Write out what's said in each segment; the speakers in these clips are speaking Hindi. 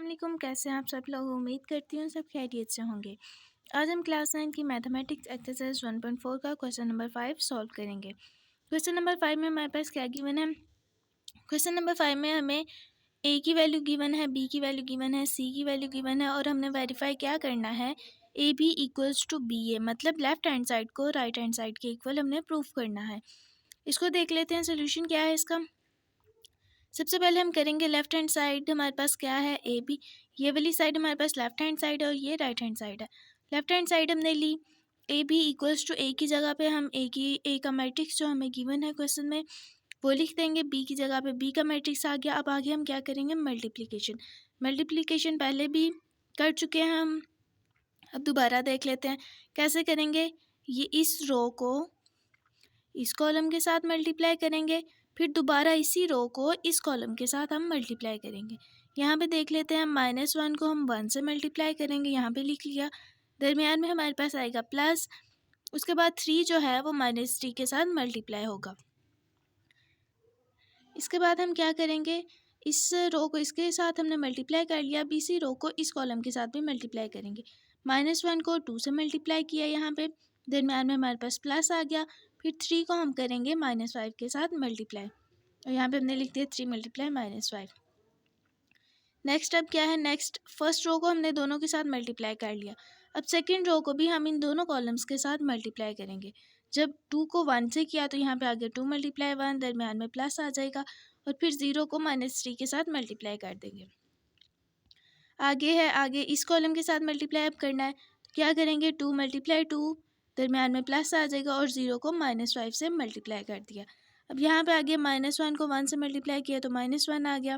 वालेकुम, कैसे हैं आप सब लोग। उम्मीद करती हूँ सब खैरियत से होंगे। आज हम क्लास 9 की मैथमेटिक्स एक्सरसाइज 1.4 का क्वेश्चन नंबर 5 सॉल्व करेंगे। क्वेश्चन नंबर 5 में हमारे पास क्या गिवन है। क्वेश्चन नंबर 5 में हमें ए की वैल्यू गिवन है, बी की वैल्यू गिवन है, सी की वैल्यू गिवन है और हमने वेरीफाई क्या करना है, a b equals to b a, मतलब लेफ्ट हैंड साइड को राइट हैंड साइड के इक्वल हमने प्रूफ करना है। इसको देख लेते हैं सोल्यूशन क्या है इसका। सबसे पहले हम करेंगे लेफ्ट हैंड साइड हमारे पास क्या है, ए बी। ये वाली साइड हमारे पास लेफ्ट हैंड साइड है और ये राइट हैंड साइड है। लेफ्ट हैंड साइड हमने ली, ए बी इक्वल्स टू ए की जगह पे हम ए का मैट्रिक्स जो हमें गिवन है क्वेश्चन में वो लिख देंगे, बी की जगह पे बी का मैट्रिक्स आ गया। अब आगे हम क्या करेंगे, मल्टीप्लिकेशन। मल्टीप्लिकेशन पहले भी कर चुके हैं हम, अब दोबारा देख लेते हैं कैसे करेंगे। ये इस रो को इस कॉलम के साथ मल्टीप्लाई करेंगे, फिर दोबारा इसी रो को इस कॉलम के साथ हम मल्टीप्लाई करेंगे। यहाँ पे देख लेते हैं, -1 को हम 1 से मल्टीप्लाई करेंगे, यहाँ पे लिख लिया। दरमियान में हमारे पास आएगा प्लस, उसके बाद 3 जो है वो -3 के साथ मल्टीप्लाई होगा। इसके बाद हम क्या करेंगे, इस रो को इसके साथ हमने मल्टीप्लाई कर लिया, अब इसी रो को इस कॉलम के साथ भी मल्टीप्लाई करेंगे। -1 को 2 से मल्टीप्लाई किया, यहाँ पे दरमियान में हमारे पास प्लस आ गया। फिर 3 को हम करेंगे -5 के साथ मल्टीप्लाई और यहाँ पे हमने लिख दिया 3 × -5। नेक्स्ट अब क्या है, नेक्स्ट फर्स्ट रो को हमने दोनों के साथ मल्टीप्लाई कर लिया। अब सेकंड रो को भी हम इन दोनों कॉलम्स के साथ मल्टीप्लाई करेंगे। जब 2 को 1 से किया तो यहाँ पे आगे 2 × 1, दरमियान में प्लस आ जाएगा और फिर 0 को -3 के साथ मल्टीप्लाई कर देंगे। आगे है, आगे इस कॉलम के साथ मल्टीप्लाई अब करना है तो क्या करेंगे, 2 × 2, दरमियान में प्लस आ जाएगा और 0 को -5 से मल्टीप्लाई कर दिया। अब यहाँ पे आगे -1 को 1 से मल्टीप्लाई किया तो -1 आ गया,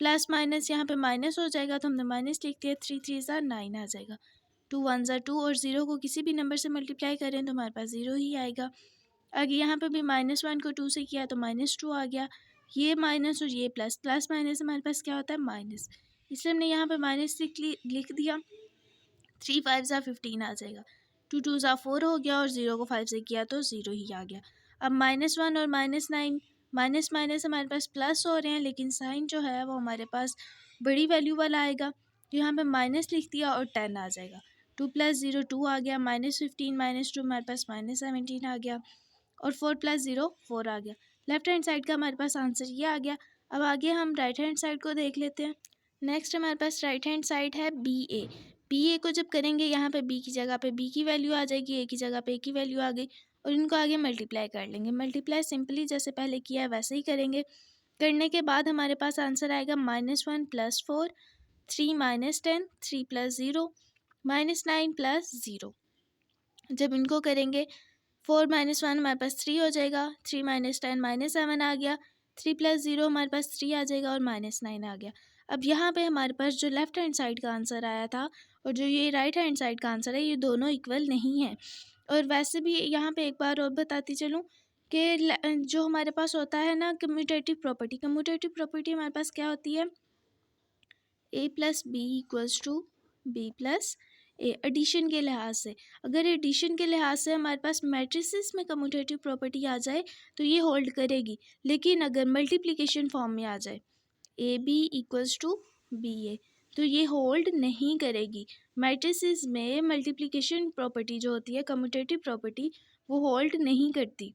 प्लस माइनस यहाँ पे माइनस हो जाएगा तो हमने माइनस लिख दिया, 3 3 9 आ जाएगा। 2 1 2 और 0 को किसी भी नंबर से मल्टीप्लाई करें तो हमारे पास 0 ही आएगा। आगे यहाँ पे भी -1 को 2 से किया तो -2 आ गया, ये माइनस और ये प्लस, प्लस माइनस हमारे पास क्या होता है, माइनस, इसलिए हमने यहाँ पे माइनस लिख दिया। 3 5 15 आ जाएगा, 2 2 4 हो गया और 0 को 5 से किया तो 0 ही आ गया। अब -1 और -9 माइनस माइनस हमारे पास प्लस हो रहे हैं, लेकिन साइन जो है वो हमारे पास बड़ी वैल्यू वाला आएगा तो यहाँ पे माइनस लिख दिया और 10 आ जाएगा। 2 + 0 2 आ गया, -15 -2 हमारे पास -17 आ गया और 4 + 0 4 आ गया। लेफ्ट हैंड साइड का हमारे पास आंसर ये आ गया। अब आगे हम राइट हैंड साइड को देख लेते हैं। नेक्स्ट हमारे पास राइट हैंड साइड है बी ए को जब करेंगे यहाँ पे बी की जगह पे बी की वैल्यू आ जाएगी, ए की जगह पे ए की वैल्यू आ गई और इनको आगे मल्टीप्लाई कर लेंगे। मल्टीप्लाई सिंपली जैसे पहले किया है वैसे ही करेंगे। करने के बाद हमारे पास आंसर आएगा -1 + 4, 3 - 10, 3 + 0, -9 + 0। जब इनको करेंगे 4 - 1 हमारे पास 3 हो जाएगा, 3 - 10 -7 आ गया, 3 + 0 हमारे पास 3 आ जाएगा और -9 आ गया। अब यहाँ पे हमारे पास जो लेफ्ट हैंड साइड का आंसर आया था और जो ये राइट हैंड साइड का आंसर है, ये दोनों इक्वल नहीं है। और वैसे भी यहाँ पे एक बार और बताती चलूँ कि जो हमारे पास होता है ना कम्यूटेटिव प्रॉपर्टी हमारे पास क्या होती है, a + b = b + a। Addition के लिहाज से, अगर एडिशन के लिहाज से हमारे पास मैट्रिसेस में कम्यूटेटिव प्रॉपर्टी आ जाए तो ये होल्ड करेगी, लेकिन अगर मल्टीप्लिकेशन फॉर्म में आ जाए AB = BA तो ये होल्ड नहीं करेगी। मैट्रिसेस में मल्टीप्लिकेशन प्रॉपर्टी जो होती है, कम्यूटेटिव प्रॉपर्टी, वो होल्ड नहीं करती।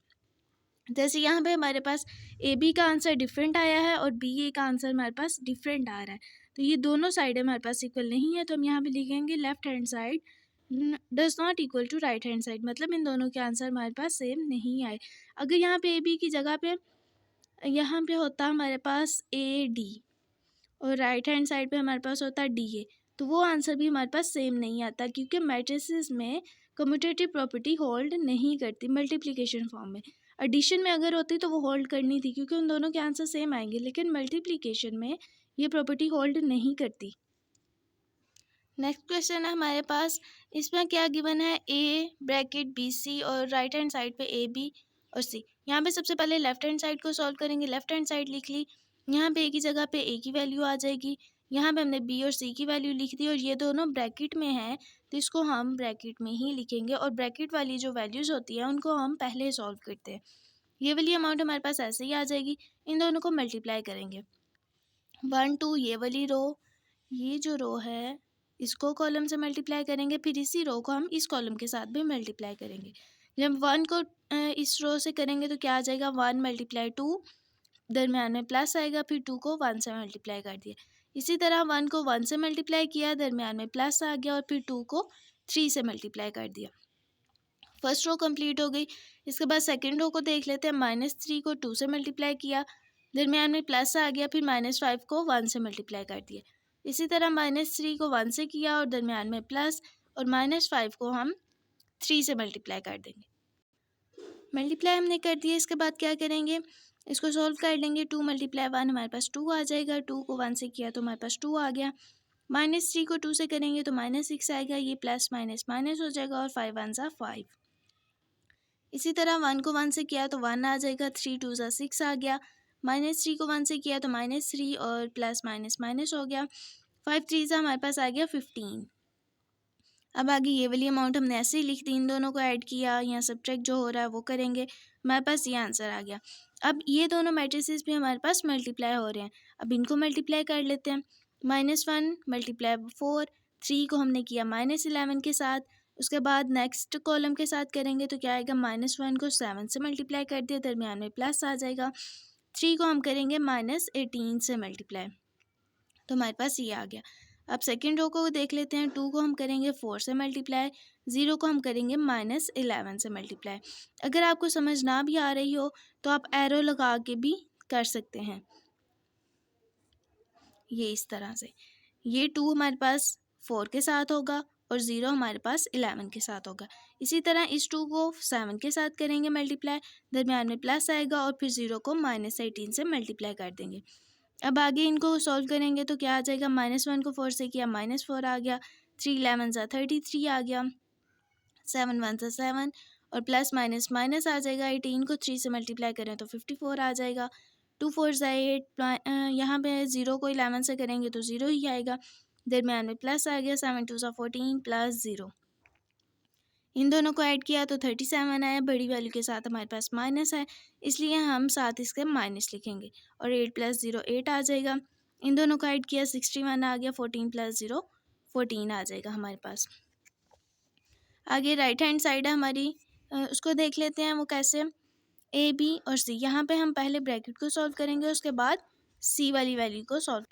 जैसे यहाँ पे हमारे पास AB का आंसर डिफरेंट आया है और BA का आंसर हमारे पास डिफरेंट आ रहा है, तो ये दोनों साइड हमारे पास इक्वल नहीं है, तो हम यहाँ पे लिखेंगे left hand side does not equal to right hand side, मतलब इन दोनों के आंसर हमारे पास सेम नहीं आए। अगर यहाँ पे AB की जगह पे यहाँ पे होता हमारे पास AD और राइट हैंड साइड पे हमारे पास होता है DA, तो वो आंसर भी हमारे पास सेम नहीं आता, क्योंकि मैट्रिसेस में कम्यूटेटिव प्रॉपर्टी होल्ड नहीं करती मल्टीप्लिकेशन फॉर्म में। एडिशन में अगर होती तो वो होल्ड करनी थी, क्योंकि उन दोनों के आंसर सेम आएंगे, लेकिन मल्टीप्लिकेशन में ये प्रॉपर्टी होल्ड नहीं करती। नेक्स्ट क्वेश्चन है हमारे पास, इसमें क्या गिवन है, A = BC और राइट हैंड साइड पे AB और C। यहाँ पे सबसे पहले लेफ्ट हैंड साइड को सॉल्व करेंगे। लेफ्ट हैंड साइड लिख ली, यहाँ पे A की जगह पे A की वैल्यू आ जाएगी, यहाँ पे हमने B और C की वैल्यू लिख दी और ये दोनों ब्रैकेट में हैं तो इसको हम ब्रैकेट में ही लिखेंगे और ब्रैकेट वाली जो वैल्यूज़ होती है उनको हम पहले सॉल्व करते हैं। ये वाली अमाउंट हमारे पास ऐसे ही आ जाएगी, इन दोनों को मल्टीप्लाई करेंगे। 1 2 ये वाली रो, ये जो रो है इसको कॉलम से मल्टीप्लाई करेंगे, फिर इसी रो को हम इस कॉलम के साथ भी मल्टीप्लाई करेंगे। जब 1 को इस रो से करेंगे तो क्या आ जाएगा, 1 मल्टीप्लाई 2, दरम्यान में प्लस आएगा, फिर 2 को 1 से मल्टीप्लाई कर दिया। इसी तरह 1 को 1 से मल्टीप्लाई किया, दरम्यान में प्लस आ गया, और फिर 2 को 3 से मल्टीप्लाई कर दिया। फर्स्ट रो कंप्लीट हो गई। इसके बाद सेकंड रो को देख लेते हैं। -3 को 2 से मल्टीप्लाई किया, दरम्यान में प्लस आ गया, फिर -5 को 1 से मल्टीप्लाई कर दिया। इसी तरह -3 को 1 से किया और दरम्यान में प्लस, और -5 को हम 3 से मल्टीप्लाई कर देंगे। मल्टीप्लाई हमने कर दिया। इसके बाद क्या करेंगे, इसको सॉल्व कर लेंगे। 2 मल्टीप्लाई 1 हमारे पास 2 आ जाएगा। 2 को 1 से किया तो हमारे पास 2 आ गया। -3 को 2 से करेंगे तो -6 आएगा। ये प्लस माइनस माइनस हो जाएगा, और 5 1 ज़ा 5। इसी तरह 1 को 1 से किया तो 1 आ जाएगा। 3 2 ज़ा 6 आ गया। -3 को 1 से किया तो -3, और प्लस माइनस माइनस हो गया। 5 3 ज़ा हमारे पास आ गया 15। अब आगे ये वाली अमाउंट हमने ऐसे ही लिख दी, इन दोनों को ऐड किया, यहाँ सब्ट्रैक्ट जो हो रहा है वो करेंगे, हमारे पास ये आंसर आ गया। अब ये दोनों मैट्रिसेस भी हमारे पास मल्टीप्लाई हो रहे हैं। अब इनको मल्टीप्लाई कर लेते हैं। -1 मल्टीप्लाई 4, 3 को हमने किया -11 के साथ। उसके बाद नेक्स्ट कॉलम के साथ करेंगे तो क्या आएगा, -1 को 7 से मल्टीप्लाई कर दिया, दरमियान में प्लस आ जाएगा। 3 को हम करेंगे -18 से मल्टीप्लाई, तो हमारे पास ये आ गया। अब सेकंड रो को देख लेते हैं। 2 को हम करेंगे 4 से मल्टीप्लाई, 0 को हम करेंगे -11 से मल्टीप्लाई। अगर आपको समझ ना भी आ रही हो तो आप एरो लगा के भी कर सकते हैं, ये इस तरह से। ये 2 हमारे पास 4 के साथ होगा, और 0 हमारे पास 11 के साथ होगा। इसी तरह इस 2 को 7 के साथ करेंगे मल्टीप्लाई, दरमियान में प्लस आएगा, और फिर 0 को -18 से मल्टीप्लाई कर देंगे। अब आगे इनको सॉल्व करेंगे तो क्या आ जाएगा, -1 को 4 से किया -4 आ गया। 3 11 ज़ा 33 आ गया। 7 1 ज़ा 7, और प्लस माइनस माइनस आ जाएगा। 18 को 3 से मल्टीप्लाई करें तो 54 आ जाएगा। 2 4 ज़ा 8, यहाँ पे 0 को 11 से करेंगे तो 0 ही आएगा, दरमियान में प्लस आ गया। 7 2 ज़ा 14 प्लस 0, इन दोनों को ऐड किया तो 37 आया। बड़ी वैल्यू के साथ हमारे पास माइनस है, इसलिए हम साथ इसके माइनस लिखेंगे, और 8 + 0 8 आ जाएगा। इन दोनों को ऐड किया 61 आ गया। 14 + 0 14 आ जाएगा हमारे पास। आगे राइट हैंड साइड है हमारी, उसको देख लेते हैं वो कैसे। ए बी और सी, यहाँ पे हम पहले ब्रैकेट को सॉल्व करेंगे, उसके बाद सी वाली वैल्यू को सॉल्व।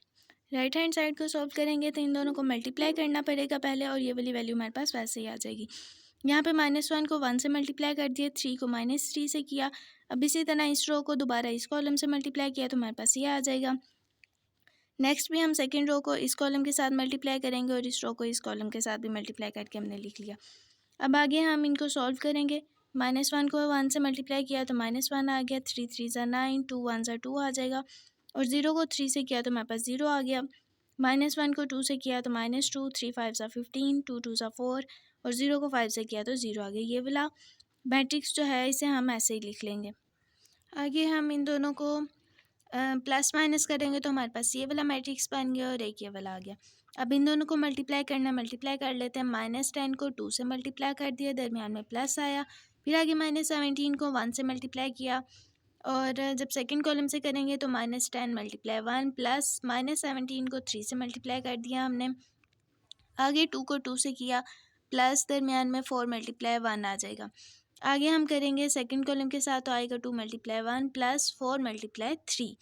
राइट हैंड साइड को सॉल्व करेंगे तो इन दोनों को मल्टीप्लाई करना पड़ेगा पहले, और ये वाली वैल्यू हमारे पास वैसे ही आ जाएगी। यहाँ पे -1 को 1 से मल्टीप्लाई कर दिया, 3 को -3 से किया। अब इसी तरह इस रो को दोबारा इस कॉलम से मल्टीप्लाई किया तो हमारे पास ये आ जाएगा। नेक्स्ट भी हम सेकंड रो को इस कॉलम के साथ मल्टीप्लाई करेंगे, और इस रो को इस कॉलम के साथ भी मल्टीप्लाई करके हमने लिख लिया। अब आगे हम इनको सॉल्व करेंगे। -1 को 1 से मल्टीप्लाई किया तो -1 आ गया। 3 3 ज़ा 9, 2 1 ज़ा 2 आ जाएगा, और 0 को 3 से किया तो हमारे पास 0 आ गया। -1 को 2 से किया तो -2, 3 5 ज़ा 15, 2 2 ज़ा 4, और 0 को 5 से किया तो 0 आ गया। ये वाला मैट्रिक्स जो है इसे हम ऐसे ही लिख लेंगे। आगे हम इन दोनों को प्लस माइनस करेंगे तो हमारे पास ये वाला मैट्रिक्स बन गया, और एक ये वाला आ गया। अब इन दोनों को मल्टीप्लाई करना, मल्टीप्लाई कर लेते हैं। -10 को 2 से मल्टीप्लाई कर दिया, दरमियान में प्लस आया। फिर आगे -17 को 1 से मल्टीप्लाई किया, और जब सेकंड कॉलम से करेंगे तो -10 मल्टीप्लाई 1, प्लस -17 को 3 से मल्टीप्लाई कर दिया हमने। आगे 2 को 2 से किया, प्लस दरमियान में 4 मल्टीप्लाई 1 आ जाएगा। आगे हम करेंगे सेकंड कॉलम के साथ, तो आएगा 2 मल्टीप्लाई 1 प्लस 4 मल्टीप्लाई 3।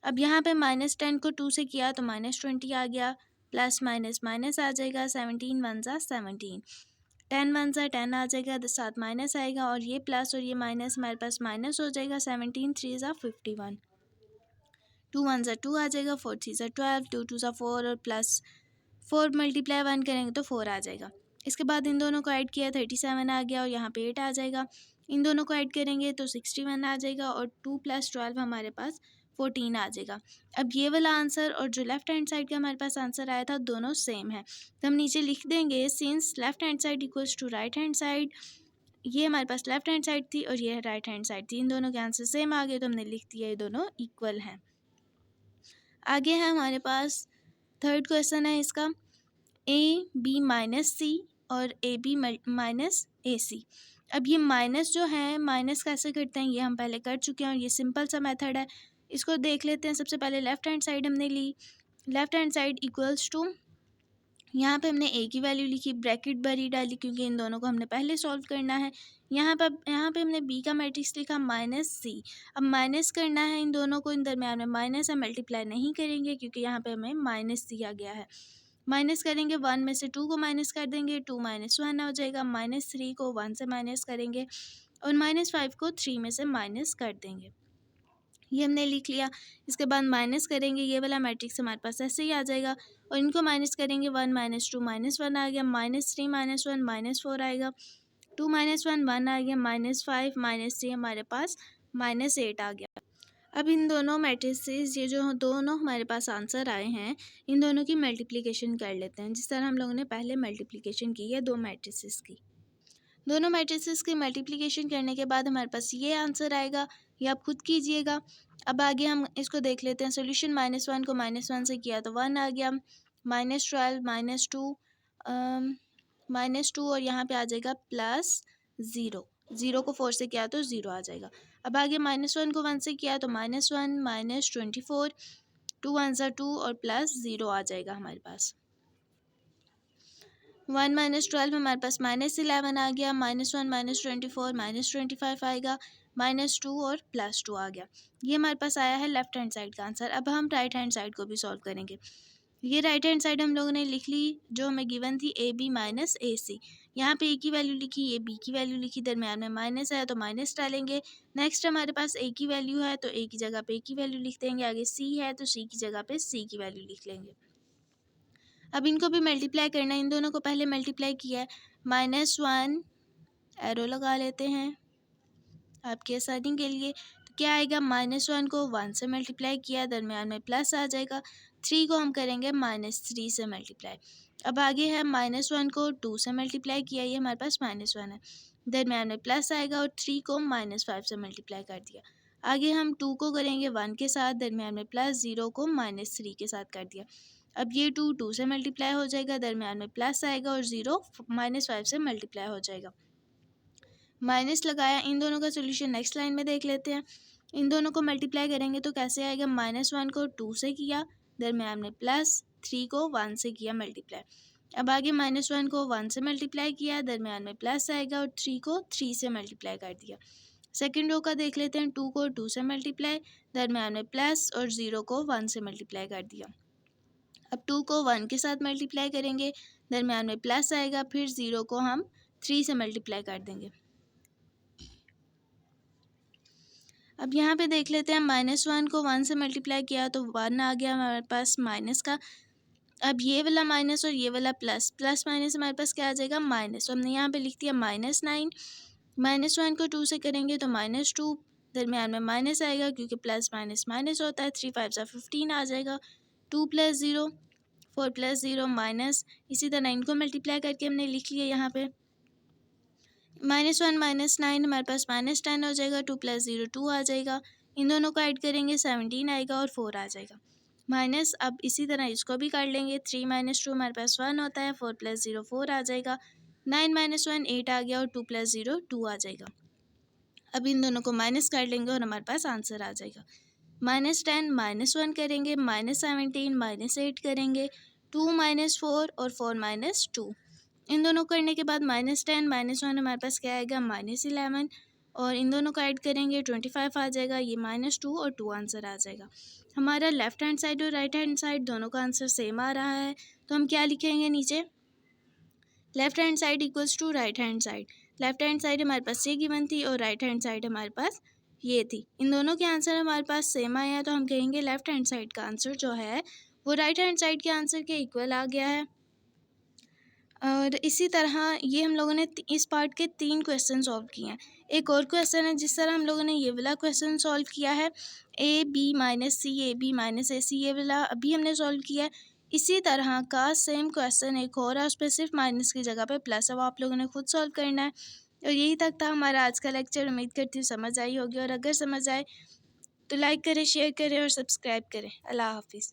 अब यहाँ पे -10 को 2 से किया तो -20 आ गया, प्लस माइनस माइनस आ जाएगा। 17 1 ज़ा 17, 10 1 ज़ा 10 आ जाएगा, साथ माइनस आएगा, और ये प्लस और ये माइनस हमारे पास माइनस हो जाएगा। 17 3 ज़ा 51, 2 1 ज़ा 2 आ जाएगा। 4 3 ज़ा 12, 2 2 ज़ा 4, और प्लस 4 मल्टीप्लाई 1 करेंगे तो 4 आ जाएगा। इसके बाद इन दोनों को ऐड किया 37 आ गया, और यहाँ पे 8 आ जाएगा। इन दोनों को ऐड करेंगे तो 61 आ जाएगा, और 2 + 12 हमारे पास 14 आ जाएगा। अब ये वाला आंसर और जो लेफ़्ट हैंड साइड का हमारे पास आंसर आया था दोनों सेम है, तो हम नीचे लिख देंगे since left hand side equals to right hand side. ये हमारे पास लेफ़्ट हैंड साइड थी और ये राइट हैंड साइड थी, इन दोनों के आंसर सेम आ गए तो हमने लिख दिया ये दोनों इक्वल हैं। आगे है हमारे पास थर्ड क्वेश्चन है इसका, ए बी माइनस सी और ए बी माइनस ए सी। अब ये माइनस जो है, माइनस कैसे करते हैं ये हम पहले कर चुके हैं, और ये सिंपल सा मेथड है। इसको देख लेते हैं। सबसे पहले लेफ़्ट हैंड साइड हमने ली, left hand side equals to, यहाँ पे हमने ए की वैल्यू लिखी, ब्रैकेट भरी डाली क्योंकि इन दोनों को हमने पहले सॉल्व करना है। यहाँ पे हमने बी का मैट्रिक्स लिखा माइनस सी। अब माइनस करना है इन दोनों को, इन दरम्यान में माइनस है, मल्टीप्लाई नहीं करेंगे क्योंकि यहाँ पे हमें माइनस दिया गया है। माइनस करेंगे, 1 में से 2 को माइनस कर देंगे, 2 माइनस 1 हो जाएगा, माइनस 3 को 1 से माइनस करेंगे और माइनस 5 को 3 में से माइनस कर देंगे। ये हमने लिख लिया। इसके बाद माइनस करेंगे, ये वाला मैट्रिक्स हमारे पास ऐसे ही आ जाएगा और इनको माइनस करेंगे, 1 माइनस 2 माइनस 1 आ गया, माइनस 3 माइनस 1 माइनस 4 आएगा, 2 माइनस 1 1 आ गया, माइनस 5 माइनस 3 हमारे पास माइनस 8 आ गया। अब इन दोनों मैट्रिसेस, ये जो दोनों हमारे पास आंसर आए हैं, इन दोनों की मल्टीप्लिकेशन कर लेते हैं जिस तरह हम लोगों ने पहले मल्टीप्लिकेशन की है दो मैट्रिसेस की। दोनों मैट्रिसेस की मल्टीप्लिकेशन करने के बाद हमारे पास ये आंसर आएगा, ये आप खुद कीजिएगा। अब आगे हम इसको देख लेते हैं। सोल्यूशन -1 को -1 से किया तो 1 आ गया, -12 -2 और यहाँ पे आ जाएगा +0। 0 को 4 से किया तो 0 आ जाएगा। अब आगे -1 को 1 से किया तो -1 -24, 2 1 ज़ा 2 और +0 आ जाएगा हमारे पास। 1 -12 हमारे पास -11 आ गया, -1 -24 -25 आएगा, -2 और +2 आ गया। ये हमारे पास आया है लेफ्ट हैंड साइड का आंसर। अब हम राइट हैंड साइड को भी सॉल्व करेंगे। ये राइट हैंड साइड हम लोगों ने लिख ली जो हमें गिवन थी, AB माइनस AC। यहाँ पे A की वैल्यू लिखी, ये B की वैल्यू लिखी, दरम्यान में माइनस है तो माइनस डालेंगे। नेक्स्ट हमारे पास A की वैल्यू है तो A की जगह पे A की वैल्यू लिख देंगे, आगे C है तो C की जगह पे C की वैल्यू लिख लेंगे। अब इनको भी मल्टीप्लाई करना है, इन दोनों को पहले मल्टीप्लाई किया है, -1 एरो लगा लेते हैं आपके आसानी के लिए। तो क्या आएगा, -1 को 1 से मल्टीप्लाई किया, दरम्यान में प्लस आ जाएगा, 3 को हम करेंगे -3 से मल्टीप्लाई। अब आगे है -1 को 2 से मल्टीप्लाई किया, ये हमारे पास -1 है, दरम्यान में प्लस आएगा और 3 को -5 से मल्टीप्लाई कर दिया। आगे हम 2 को करेंगे 1 के साथ, दरम्यान में प्लस, 0 को -3 के साथ कर दिया। अब ये 2 से मल्टीप्लाई हो जाएगा, दरम्यान में प्लस आएगा और 0 -5 से मल्टीप्लाई हो जाएगा। माइनस लगाया, इन दोनों का सोल्यूशन नेक्स्ट लाइन में देख लेते हैं। इन दोनों को मल्टीप्लाई करेंगे तो कैसे आएगा, -1 को 2 से किया, दरम्यान में प्लस, 3 को 1 से किया मल्टीप्लाई। अब आगे -1 को 1 से मल्टीप्लाई किया, दरम्यान में प्लस आएगा और 3 को 3 से मल्टीप्लाई कर दिया। सेकेंड रो का देख लेते हैं, 2 को 2 से मल्टीप्लाई, दरम्यान में प्लस और 0 को 1 से मल्टीप्लाई कर दिया। अब 2 को 1 के साथ मल्टीप्लाई करेंगे, दरम्यान में प्लस आएगा, फिर 0 को हम 3 से मल्टीप्लाई कर देंगे। अब यहाँ पे देख लेते हैं, -1 को 1 से मल्टीप्लाई किया तो 1 आ गया हमारे पास माइनस का। अब ये वाला माइनस और ये वाला प्लस, प्लस माइनस हमारे पास क्या आ जाएगा, माइनस। तो हमने यहाँ पे लिख दिया -9। -1 को 2 से करेंगे तो -2, दरम्यान में माइनस आएगा क्योंकि प्लस माइनस माइनस होता है, 3 5 15 आ जाएगा, 2 + 0 4 + 0 माइनस। इसी तरह इनको मल्टीप्लाई करके हमने लिख लिया यहाँ पे, -1 -9 हमारे पास -10 हो जाएगा, 2 + 0 2 आ जाएगा, इन दोनों को ऐड करेंगे 17 आएगा और 4 आ जाएगा माइनस। अब इसी तरह इसको भी कर लेंगे, 3 - 2 हमारे पास 1 होता है, 4 + 0 4 आ जाएगा, 9 - 1 8 आ गया और 2 + 0 2 आ जाएगा। अब इन दोनों को माइनस कर लेंगे और हमारे पास आंसर आ जाएगा। -10 -1 करेंगे, -17 -8 करेंगे, 2 - 4 और 4 - 2। इन दोनों को करने के बाद -10 -1 हमारे पास क्या आएगा, -11 और इन दोनों को ऐड करेंगे 25 आ जाएगा, ये -2 और 2 आंसर आ जाएगा। हमारा लेफ़्ट हैंड साइड और राइट हैंड साइड दोनों का आंसर सेम आ रहा है, तो हम क्या लिखेंगे नीचे, left hand side equals to right hand side. Left hand side हमारे पास ये गिवन थी और राइट हैंड साइड हमारे पास ये थी। इन दोनों के आंसर हमारे पास सेम आया है, तो हम कहेंगे लेफ़्ट हैंड साइड का आंसर जो है वो राइट हैंड साइड के आंसर के इक्वल आ गया है। और इसी तरह ये हम लोगों ने इस पार्ट के 3 क्वेश्चन सॉल्व किए हैं। एक और क्वेश्चन है जिस तरह हम लोगों ने ये वाला क्वेश्चन सॉल्व किया है, AB - C AB - AC, ये वाला अभी हमने सॉल्व किया है। इसी तरह का सेम क्वेश्चन एक और है, उस पर सिर्फ माइनस की जगह पे प्लस है, वो आप लोगों ने खुद सॉल्व करना है। और यही तक था हमारा आज का लेक्चर। उम्मीद करती हूँ समझ आई होगी, और अगर समझ आए तो लाइक करें, शेयर करें और सब्सक्राइब करें। अल्लाह हाफिज़।